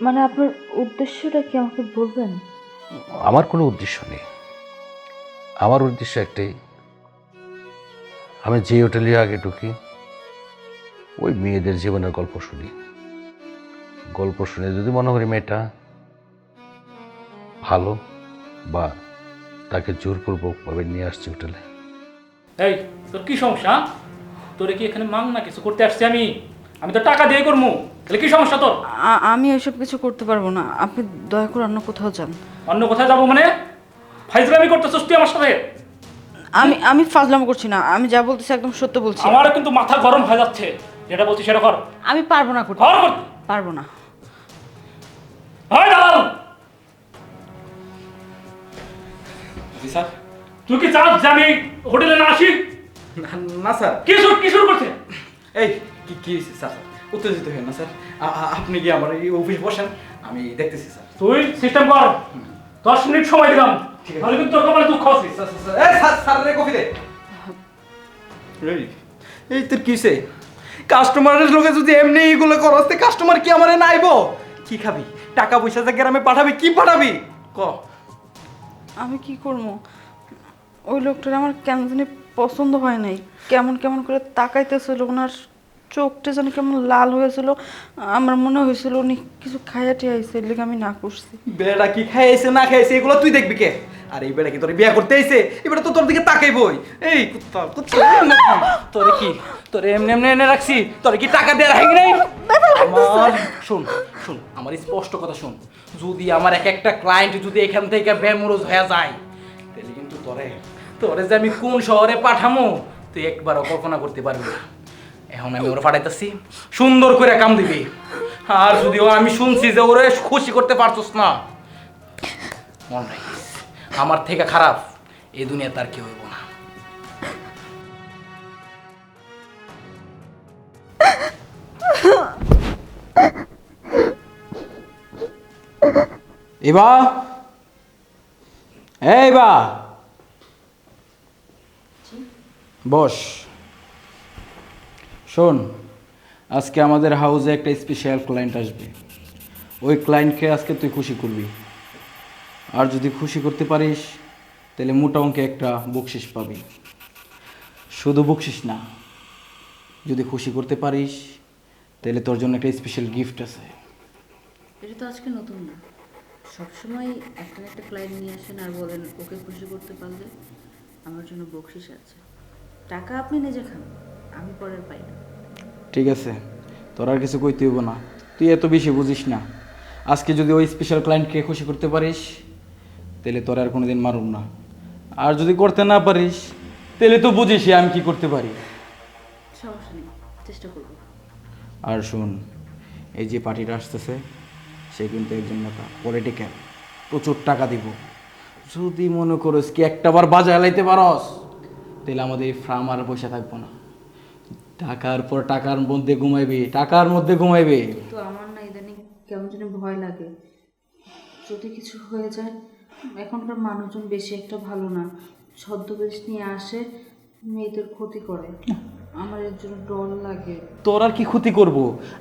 মানে আপনার উদ্দেশ্যটা কি আমাকে বলবেন? আমার কোনো উদ্দেশ্য নেই, আমার উদ্দেশ্য একটাই, আমি যে হোটেলে আগে ঢুকি ওই মেয়েদের জীবনের গল্প শুনি। গল্প শুনে যদি মনে করি মেয়েটা ভালো, বা তাকে জোরপূর্বকভাবে নিয়ে আসছে হোটেলে। এই তোর কি সমস্যা? তোরে কি এখানে মাং না কিছু করতে আসছি আমি? আমি তো টাকা দিয়ে করবো, তাহলে কি সমস্যা তোর? আমি এসব কিছু করতে পারবো না, আপনি দয়া করে অন্য কোথাও যান। অন্য কোথায় যাবো মানে? ফাইজলামি করতেছিস তুই আমার সাথে? আমি ফাজলামো করছি না, আমি যা বলতেছি একদম সত্য বলছি। আমারও কিন্তু মাথা গরম হয়ে যাচ্ছে, যেটা বলছি সেটা কর। আমি পারবো না করতে, কর কর। পারবো না। হয় দালাল, জি স্যার। তুই কি চাস যে আমি হোটেলে না আসি? না স্যার। কি শুরু করছে? এই কি হয়েছে স্যার? উত্তেজিত হয়ে না স্যার। আপনি কি আমার এই অফিস বসেন, আমি দেখতেছি স্যার। তুই সিস্টেম কর, 10 মিনিট সময় দিলাম, তাহলে কিন্তু তোর কপালে দুঃখ আছে। স্যার রে কফি দে। এই তোর কি হয়েছে? কাস্টমারের লোকে যদি এমনি এইগুলো করস তে কাস্টমার কি আমারে নাইবো? কি খাবি? টাকা পয়সা যা গ্রামে পাঠাবি, কি পাঠাবি ক? আমি কি করবো? ওই লোকটার আমার কেন জানি পছন্দ হয় নাই, কেমন কেমন করে তাকাইতেছিল, ওনার চোখটা যেন কেমন লাল হয়েছিল। আমার মনে হয়েছিল উনি কিছু খাইয়াটি আইছে, এর লেগে আমি না করছি। বেড়া কি খাইছে না খাইছে এগুলো তুই দেখবি কে? আর এই বেড়া কি তোর বিয়া করতে আইছে? এবারে তো তোর দিকে তাকাইবই। এই কুত্তা কুত্তা তোরে কি তোরে এমনি এমনি এনে রাখছি, তোরে কি টাকা দিয়ে রাখি নাই? আমার শুন শুন আমার স্পষ্ট কথা শুন, যদি আমার এক একটা ক্লায়েন্ট যদি এখান থেকে বেমরোজ হয়ে যায়, তাহলে কিন্তু তোরে তোরে যে আমি কোন শহরে পাঠামো তুই একবারও কল্পনা করতে পারবি না। এখন আমি ওরা পাঠাইতেছি, সুন্দর করে কাম দিবি। আর যদিও আমি শুনছি যে ওরে খুশি করতে পারছস না, মন রাখিস আমার থেকে খারাপ এই দুনিয়া তার কি হইব না। এবা এই বা বস, শোন, আজকে আমাদের হাউসে একটা স্পেশাল ক্লায়েন্ট আসবে। ওই ক্লায়েন্টকে আজকে তুই খুশি করবি, আর যদি খুশি করতে পারিস তাহলে মোটা অঙ্কে একটা বকশিস পাবি। শুধু বকশিস না, যদি খুশি করতে পারিস তাহলে তোর জন্য একটা স্পেশাল গিফট আছে। এটা তো আজকে নতুন না, সবসময় একটা না একটা ক্লায়েন্ট নিয়ে আসেন আর বলেন ওকে খুশি করতে পারলে আমার জন্য বকশিস আছে। টাকা আপনি নিজে খান, আমি পরের পাই না। ঠিক আছে, তোর আর কিছু কইতে হইব না, তুই এত বেশি বুঝিস না। আজকে যদি ওই স্পেশাল ক্লায়েন্টকে খুশি করতে পারিস তাহলে তোর আর কোনোদিন মারুম না, আর যদি করতে না পারিস তাহলে তো বুঝিস আমি কি করতে পারি। সমস্যা নেই, চেষ্টা করবো। আর শুন, এই যে পার্টিটা আসতেছে সে কিন্তু একজন নেতা, পলিটিক্যাল, প্রচুর টাকা দিব। যদি মনে করিস কি একটাবার বাজায় লাইতে পারস তাহলে আমাদের এই ফার্ম আর পয়সা থাকবো না। টাকার পর টাকার মধ্যে ঘুমাইবে, টাকার মধ্যে ঘুমাইবে। তো আমার না ইদানিং কেমন জানি ভয় লাগে, যদি কিছু হয়ে যায়। এখনকার মানুষজন বেশি একটা ভালো না, ছদ্মবেশ নিয়ে আসে, মেয়েদের ক্ষতি করে। আমার এর জন্য ডর লাগে। তোর আর কি ক্ষতি করব?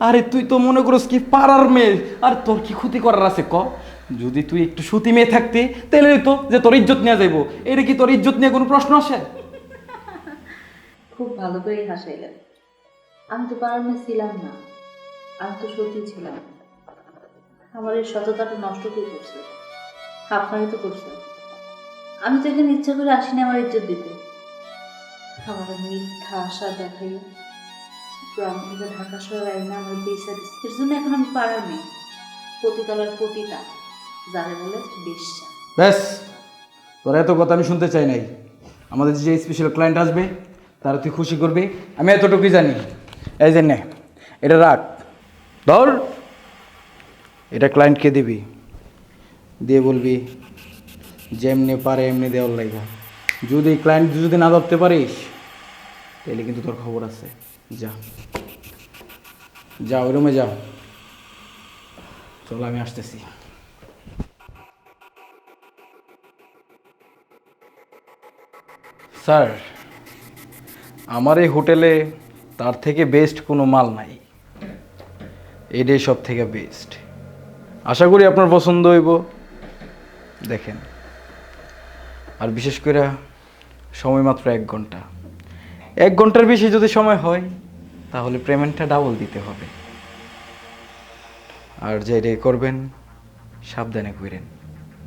আরে তুই তো মনে করিস কি পাড়ার মেয়ে, আর তোর কি ক্ষতি করার আছে ক? যদি তুই একটু সতী মেয়ে থাকতে তাহলে তো যে তোর ইজ্জত নিয়ে যাইবো। এটা কি তোর ইজ্জত নিয়ে কোনো প্রশ্ন আসে? খুব ভালো করেই হাসাইলেন। আমি তো পাড়ার মেয়ে ছিলাম না, আমি তো সত্যি ছিলাম। আমার এই সততাটা নষ্ট করে করছে, আপনারই তো করছে। আমি তো এখানে ইচ্ছা করে আসিনি আমার ইজ্জত দিতে। আমার মিথ্যা আশা দেখাই গ্রাম থেকে ঢাকা শহরে আইনা আমার বেসা দিচ্ছে। এর জন্য এখন আমি পাড়ার মেয়ে, পতিতলার পতিতা, যারা বলে বেশ্যা। ব্যাস, তোর এত কথা আমি শুনতে চাই নাই। আমাদের যে স্পেশাল ক্লায়েন্ট আসবে তারা তুই খুশি করবি, আমি এতটুকুই জানি। এই যে নে, এটা রাখ, ধর। এটা ক্লায়েন্টকে দিবি, দিয়ে বলবি যেমনি পারে এমনি দেওয়ার লাগা। যদি ক্লায়েন্ট যদি না ধরতে পারিস তাহলে কিন্তু তোর খবর আছে। যা যা ওই রুমে যা, চল আমি আসতেছি। স্যার, আমার এই হোটেলে তার থেকে বেস্ট কোনো মাল নাই, এটাই সব থেকে বেস্ট। আশা করি আপনার পছন্দ হইব। দেখেন, আর বিশেষ করে সময় মাত্র 1 ঘন্টা। 1 ঘন্টার বেশি যদি সময় হয় তাহলে পেমেন্টটা ডাবল দিতে হবে। আর যেটাই করবেন সাবধানে করেন,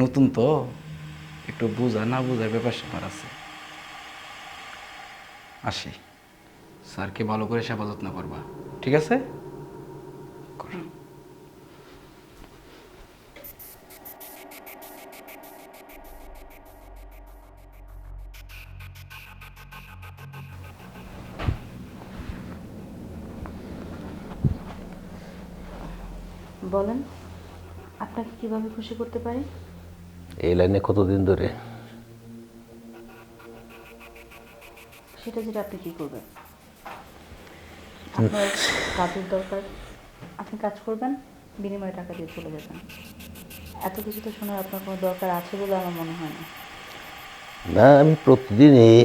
নতুন তো একটু বোঝা না বোঝার ব্যাপার স্যাপার আছে। আসি, স্যারকে ভালো করে সেবা যত্ন করবা, ঠিক আছে? করো। বলেন, আপনাকে কিভাবে খুশি করতে পারি? এই লাইনে কতদিন ধরে? সেটা যেটা আপনি কি করবেন। আপনার কাজের দরকার, আপনি কাজ করবেন, বিনিময়ে টাকা দিয়ে চলে যাবেন। এত কিছু তো শোনার আপনার কোনো দরকার আছে বলে আমার মনে হয় না। না, আমি প্রতিদিনই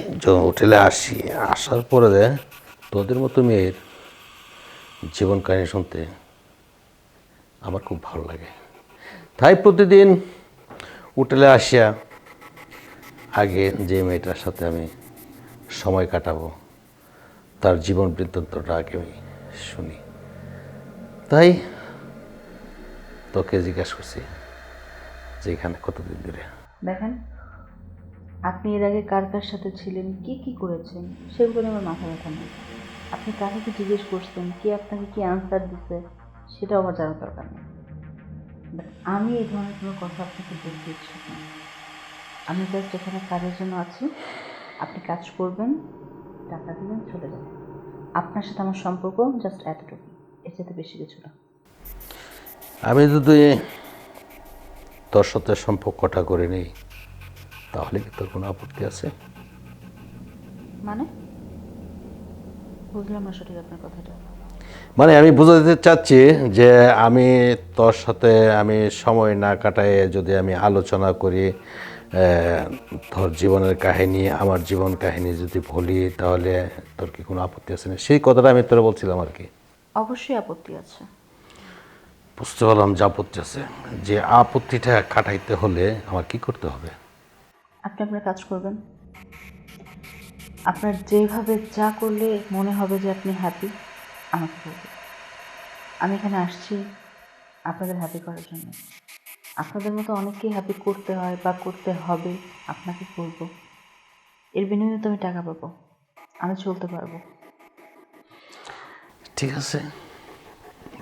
হোটেলে আসি, আসার পরে তোদের মতো মেয়ের জীবন কাহিনী শুনতে আমার খুব ভালো লাগে। তাই প্রতিদিন হোটেলে আসিয়া আগে যে মেয়েটার সাথে আমি সময় কাটাবো তার জীবন বৃত্তান্তটা আগে আমি শুনি। তাই তোকে জিজ্ঞাসা করছি যে এখানে কতদিন ধরে। দেখেন, আপনি এর আগে কার কার সাথে ছিলেন, কি কি করেছেন, সেগুলো নিয়ে আমার মাথা ব্যথা নেই। আপনি কাকে কি জিজ্ঞেস করছেন, কে আপনাকে কি আনসার দিচ্ছে, সেটাও আমার জানার দরকার নেই। বাট আমি এই ধরনের কোনো কথা আপনাকে বলতে ইচ্ছুক না। আমি জাস্ট এখানে কাজের জন্য আছি। আপনি কাজ করবেন, টাকা দিবেন, চলে যাবেন। আপনার সাথে আমার সম্পর্ক জাস্ট এতটুকু, এর সাথে বেশি কিছু না। আমি যদি তোর সাথে সম্পর্কটা করে নিই তাহলে কি তোর কোনো আপত্তি আছে? মানে বুঝলাম না সঠিক আপনার কথাটা। মানে আমি বোঝাতে চাচ্ছি যে আমি তোর সাথে আমি সময় না কাটায় যদি আমি আলোচনা করি, তোর জীবনের কাহিনী আমার জীবন কাহিনী যদি বলি তাহলে তোর কি কোনো আপত্তি আছে না? সেই কথাটা আমি তোরা বলছিলাম আর কি। অবশ্যই আপত্তি আছে। বুঝতে পারলাম যে আপত্তি আছে। যে আপত্তিটা কাটাইতে হলে আমার কি করতে হবে? আপনি আপনার কাজ করবেন। আপনার যেভাবে যা করলে মনে হবে যে আপনি হ্যাপি, আমাকে বলবেন। আমি এখানে আসছি আপনাদের হ্যাপি করার জন্য। আপনাদের মতো অনেককেই হ্যাপি করতে হয় বা করতে হবে, আপনাকে করব। এর বিনিময়ে তো আমি টাকা পাবো, আমি চলতে পারবো। ঠিক আছে,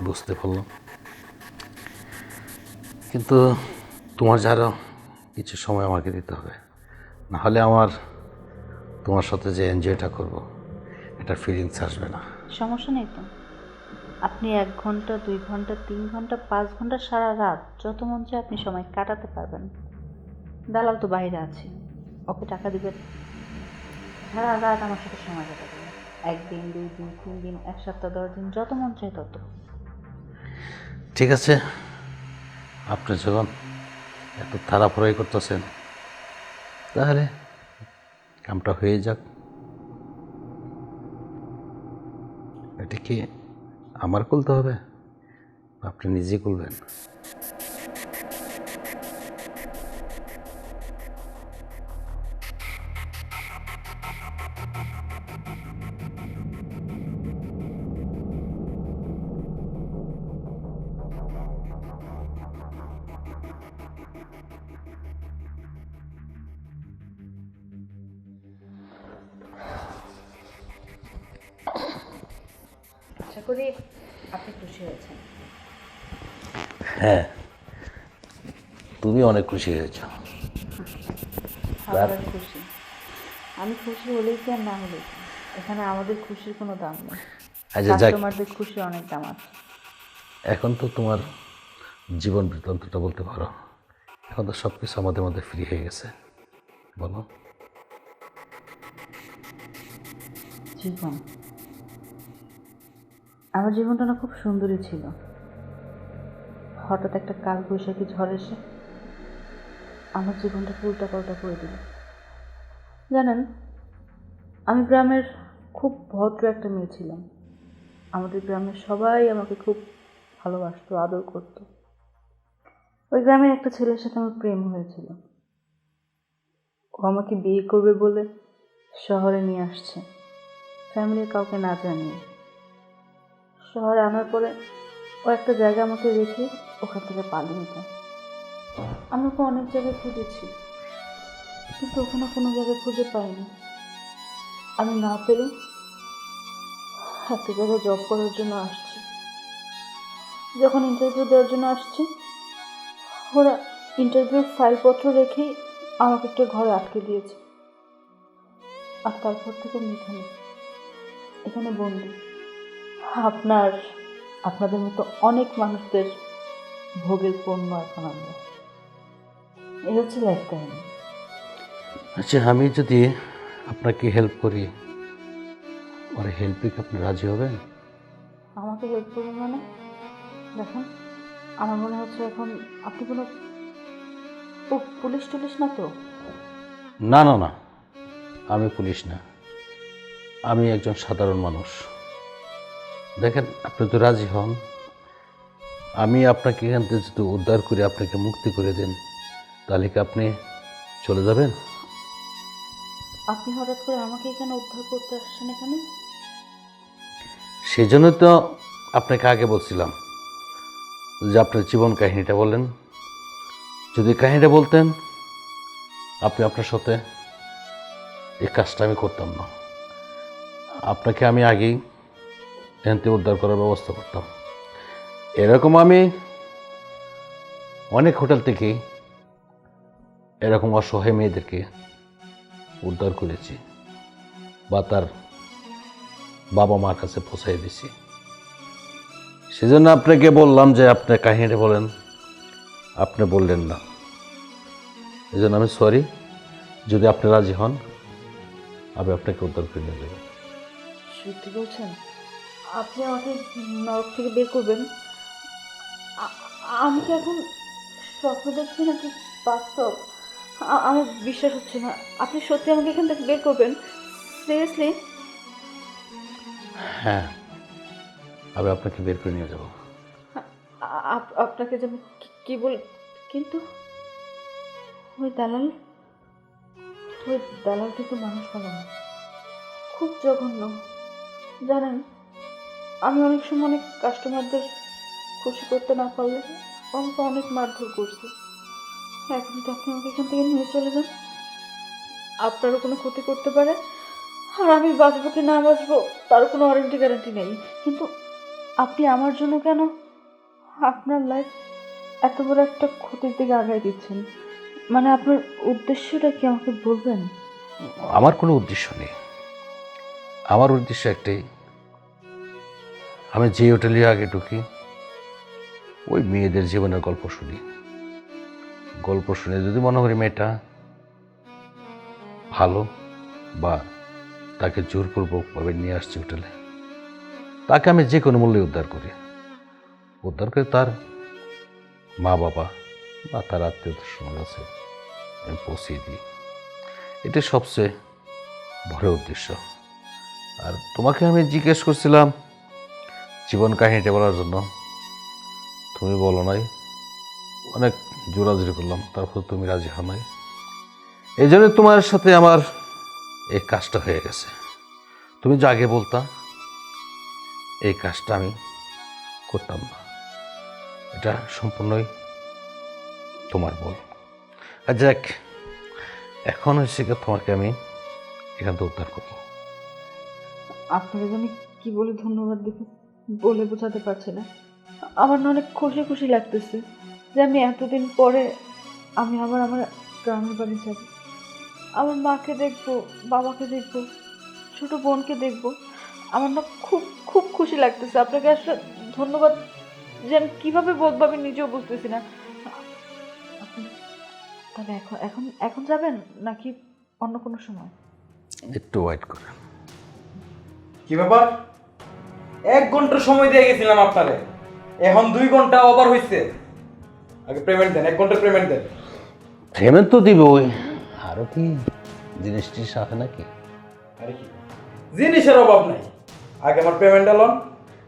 বুঝতে পারলাম, কিন্তু তোমার যারা কিছু সময় আমাকে দিতে হবে, না হলে আমার তোমার সাথে যে এনজয়টা করব এটা ফিলিংস আসবে না। সমস্যা নেই তো। আপনি 1 ঘন্টা, 2 ঘন্টা, 3 ঘন্টা, 5 ঘন্টা, সারা রাত যত মন চায় আপনি সময় কাটাতে পারবেন। দালাল তো বাইরে আছে, ওকে টাকা দিবেন, সারা রাত আমার সাথে সময় কাটাবেন। 1 দিন, 2 দিন, 3 দিন, 1 সপ্তাহ, 10 দিন, যত মন চায় তত। ঠিক আছে, আপনি যখন এত তাড়াহুড়াই করতেছেন তাহলে কামটা হয়ে যাক। এটা কি আমার খুলতে হবে, আপনি নিজে খুলবেন? আশা করি আপনি খুশি হয়েছেন। হ্যাঁ, তুমি অনেক খুশি হয়েছ। আমার আর খুশি। আমি খুশি হলেই কি আর না হলেই কি, এখানে আমাদের খুশির কোনো দাম নেই। আচ্ছা যাক, কাস্টমারদের খুশি অনেক দাম আছে। এখন তো তোমার জীবন বৃত্তান্তটা বলতে পারো। এখন তো সব কিছু আমাদের মধ্যে ফ্রি হয়ে গেছে, বলো। জীবন, আমার জীবনটা না খুব সুন্দরই ছিল। হঠাৎ একটা কাল বৈশাখী ঝড় এসে আমার জীবনটাকে উল্টাপাল্টা করে দিল। জানেন, আমি গ্রামের খুব ভদ্র একটা মেয়ে ছিলাম। আমাদের গ্রামের সবাই আমাকে খুব ভালোবাসতো, আদর করতো। ওই গ্রামের একটা ছেলের সাথে আমার প্রেম হয়েছিল। ও আমাকে বিয়ে করবে বলে শহরে নিয়ে আসছে, ফ্যামিলির কাউকে না জানিয়ে। শহরে আনার পরে ও একটা জায়গা আমাকে রেখে ওখান থেকে পালিয়ে যায়। আমি ওকে অনেক জায়গায় খুঁজেছি, কিন্তু ওখানে কোনো জায়গায় খুঁজে পাইনি। আমি না পেরে একটা জায়গায় জব করার জন্য আসছি। যখন ইন্টারভিউ দেওয়ার জন্য আসছি, ওরা ইন্টারভিউ ফাইলপত্র রেখেই আমাকে একটা ঘরে আটকে দিয়েছে। আর তারপর থেকে আমি এখানে বন্দি। আপনাদের মতো অনেক মানুষদের ভোগের পণ্য এখন আমরা। এই হচ্ছে লাইফ কাহিনী। আচ্ছা, আমি যদি আপনাকে হেল্প করি, আর হেল্পে কি আপনি রাজি হবেন? আমাকে হেল্প করবেন মানে? দেখেন, আমার মনে হচ্ছে এখন আপনি কোনো পুলিশ টুলিশ না তো? না না না, আমি পুলিশ না, আমি একজন সাধারণ মানুষ। দেখেন, আপনি তো রাজি হন, আমি আপনাকে এখান থেকে যদি উদ্ধার করে আপনাকে মুক্তি করে দেন, তাহলে কি আপনি চলে যাবেন? আপনি হঠাৎ করে আমাকে এখানে উদ্ধার করতে আসছেন এখানে? সেই জন্য তো আপনাকে আগে বলছিলাম যে আপনার জীবন কাহিনীটা বলেন। যদি কাহিনীটা বলতেন, আপনি আপনার সাথে এই কাজটা আমি করতাম না। আপনাকে আমি আগেই এখান থেকে উদ্ধার করার ব্যবস্থা করতাম। এরকম আমি অনেক হোটেল থেকে এরকম অসহায় মেয়েদেরকে উদ্ধার করেছি, বা তার বাবা মার কাছে পৌঁছাই দিছি। সেজন্য আপনাকে বললাম যে আপনি কাহিনীটা বলেন, আপনি বললেন না। এই জন্য আমি সরি। যদি আপনি রাজি হন, আমি আপনাকে উদ্ধার করে নিয়ে যাব। সত্যি বলছেন? আপনি আমাকে নরক থেকে বের করবেন? আমি কি এখন স্বপ্ন দেখছি নাকি বাস্তব? আমার বিশ্বাস হচ্ছে না। আপনি সত্যি আমাকে এখান থেকে বের করবেন? সিরিয়াসলি? হ্যাঁ, আমি আপনাকে বের করে নিয়ে যাব। আপনাকে যেন কি বল, কিন্তু ওই দালাল কিন্তু মানুষ ভালো না, খুব জঘন্য। জানেন, আমি অনেক সময় অনেক কাস্টমারদের খুশি করতে না পারলে আমাকে অনেক মারধর করছে। এখন তো আপনি আমাকে এখান থেকে নিয়ে চলে যান, আপনারও কোনো ক্ষতি করতে পারে, আর আমি বাঁচবো কি না বাঁচবো তারও কোনো ওয়ারেন্টি গ্যারান্টি নেই। কিন্তু আপনি আমার জন্য কেন আপনার লাইফ এত বড় একটা ক্ষতির দিকে আগায় দিচ্ছেন? মানে আপনার উদ্দেশ্যটা কি আমাকে বলবেন? আমার কোনো উদ্দেশ্য নেই। আমার উদ্দেশ্য একটাই, আমি যে হোটেলে আগে ঢুকি, ওই মেয়েদের জীবনের গল্প শুনি। গল্প শুনে যদি মনে করি মেয়েটা ভালো, বা তাকে জোরপূর্বকভাবে নিয়ে আসছে হোটেলে, তাকে আমি যে কোনো মূল্যে উদ্ধার করি। উদ্ধার করে তার মা বাবা বা তার আত্মীয়দের কাছে আমি পৌঁছিয়ে দিই। এটা সবচেয়ে বড় উদ্দেশ্য। আর তোমাকে আমি জিজ্ঞেস করছিলাম জীবন কাহিনীটা বলার জন্য, তুমি বলো নাই। অনেক জোরাজুরি করলাম, তারপর তুমি রাজি হও নাই। এই জন্য তোমার সাথে আমার এই কাজটা হয়ে গেছে। তুমি যে আগে বলতা, এই কাজটা আমি করতাম না। এটা সম্পূর্ণই তোমার বল। আর যাক, এখন হচ্ছে কি, তোমাকে আমি এখান থেকে উদ্ধার করবো। আপনাকে আমি কি বলে ধন্যবাদ দিব বলে বোঝাতে পারছি না। আমার না অনেক খুশি খুশি লাগতেছে যে আমি এতদিন পরে আমি আবার আমার গ্রামের বাড়ি যাব, আমার মাকে দেখবো, বাবাকে দেখবো, ছোট বোনকে দেখবো। আমার না খুব খুব খুশি লাগতেছে। আপনাকে আসলে ধন্যবাদ যে আমি কীভাবে বলবো আমি নিজেও বুঝতেছি না। আপনি তাহলে এখন এখন এখন যাবেন নাকি অন্য কোনো সময়? একটু ওয়েট করে। কি ব্যাপার? 1 ঘন্টা সময় দিয়ে গেছিলাম আপনারে, এখন 2 ঘন্টা ওভার হইছে। আগে পেমেন্ট দেন, 1 ঘন্টার পেমেন্ট দেন। পেমেন্ট তো দিব, আরও কি জিনিসটির সাথে নাকি? আরে কি জিনিসের অভাব নাই, আগে আমার পেমেন্ট লন।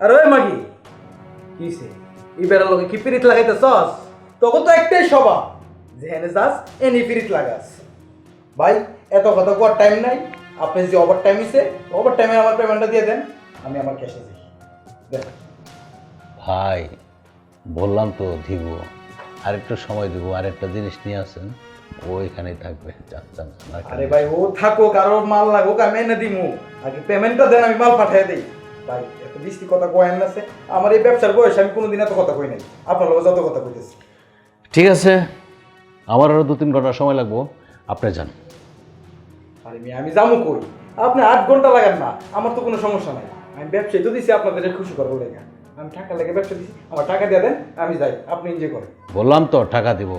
আর ওই মাগি কিছে এই বেড়ার লোকে কি পিরিত লাগাইতেছস? তখন তো একটাই স্বভাব, যেখানে যাস এনি ফিরিত লাগাস। ভাই এত কথা কোয়ার টাইম নাই, আপনি যে ওভার টাইম হয়েছে ওভার টাইমে আমার পেমেন্টটা দিয়ে দেন, আমি আমার ক্যাশে যাই। দেন। ভাই বললাম তো দিব, আরেকটু সময় দিব, আরেকটা জিনিস নিয়ে আসেন, ও এখানেই থাকবে। যান যান যান, আর আরে ভাই ও থাকুক আর ওর মাল লাগুক, আমি এনে দিমু, আগে পেমেন্টটা দেন, আমি মাল পাঠিয়ে দিই। ভাই এত বৃষ্টি কথা কয়েন আছে, আমার এই ব্যবসার বয়স আমি কোনোদিন এত কথা কই নাই, আপনার লোক যত কথা কইতেছি। ঠিক আছে, আমার আরও 2-3 ঘন্টা সময় লাগবো, আপনি যান। আরে আমি যাবো কই, আপনি 8 ঘন্টা লাগান না, আমার তো কোনো সমস্যা নাই। আমি ব্যবসায়ী তো দিছি আপনাদের খুশি করবো লেগে, আমি টাকা লেগে ব্যবসা দিছি, আমার টাকা দিয়ে দেন, আমি যাই, আপনি এনজয় করেন। বললাম তো টাকা দিব,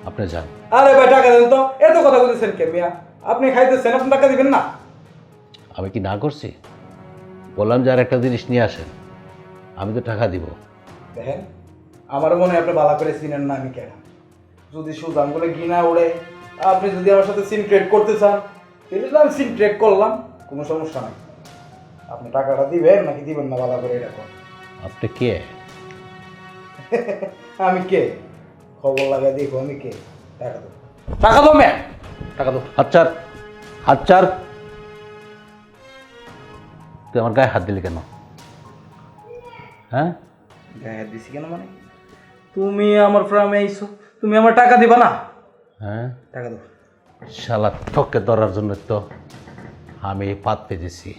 আপনি যান। আরে ভাই টাকা দেন তো, এত কথা বলতেছেন কে মিয়া? আপনি খাইতেছেন, আপনি টাকা দিবেন না? আমি কি না করছি? বললাম যে আর একটা জিনিস নিয়ে আসেন, আমি তো টাকা দিব। দেখেন আমারও মনে হয় আপনি ভালো করে চিনেন না আমি কেন। যদি সুজান বলে গিনা উড়ে, আপনি যদি আমার সাথে সিন ক্রিয়েট করতে চান তাহলে তো আমি সিন ক্রিয়েট করলাম, কোনো সমস্যা নাই। আপনি টাকাটা দিবেন নাকি দিবেন না ভালো করে এটা কোন। আপনি কে? আমি কে? খবর লাগাই দেখো আমি কে। টাকা দাও, টাকা দাও ম্যাম, টাকা দাও। হাতচার, হাতচার। তুই আমার গায়ে হাত দিলি কেন? হ্যাঁ, গায়ে হাত দিছি কেন মানে? তুমি আমার ফ্রামে আইছো, তুমি আমার টাকা দিবা না? হ্যাঁ, টাকা দাও। শালা ঠকে ধরার জন্য তো আমি পাত পেয়েছি।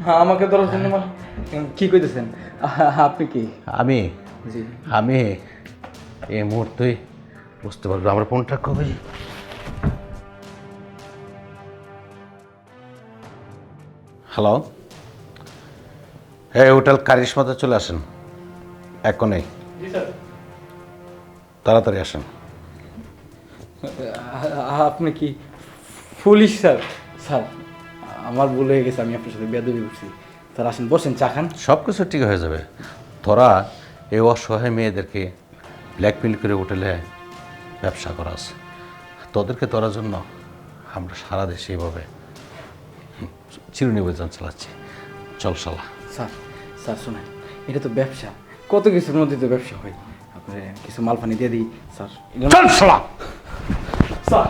হ্যাঁ আমাকে ধরার জন্য মানে কি কইতেছেন? আপনি কি? আমি জি আমি এই মুহূর্তেই বুঝতে পারবো আমার ফোনটা কবে। হ্যালো, এই হোটেল কারিশমাতে চলে আসেন এখনই, জি স্যার। তাড়াতাড়ি আসেন। আপনি কি পুলিশ স্যার? স্যার আমার ভুল হয়ে গেছে, আমি আপনার সাথে বেয়াদবি করছি স্যার। আসেন বসেন, চা খান। সব কিছু ঠিক হয়ে যাবে। তোরা এই অসহায় মেয়েদেরকে ব্ল্যাকমেল করে হোটেলে ব্যবসা করাস, তোদেরকে ধরার জন্য আমরা সারা দেশে এইভাবে চিরুনি অভিযান চালাচ্ছি। চল শালা। স্যার স্যার শোনেন, এটা তো ব্যবসা, কত কিছুর মধ্যে তো ব্যবসা হয়। আপনি কিছু মাল পানি দিয়ে দিই স্যার। চল শালা। স্যার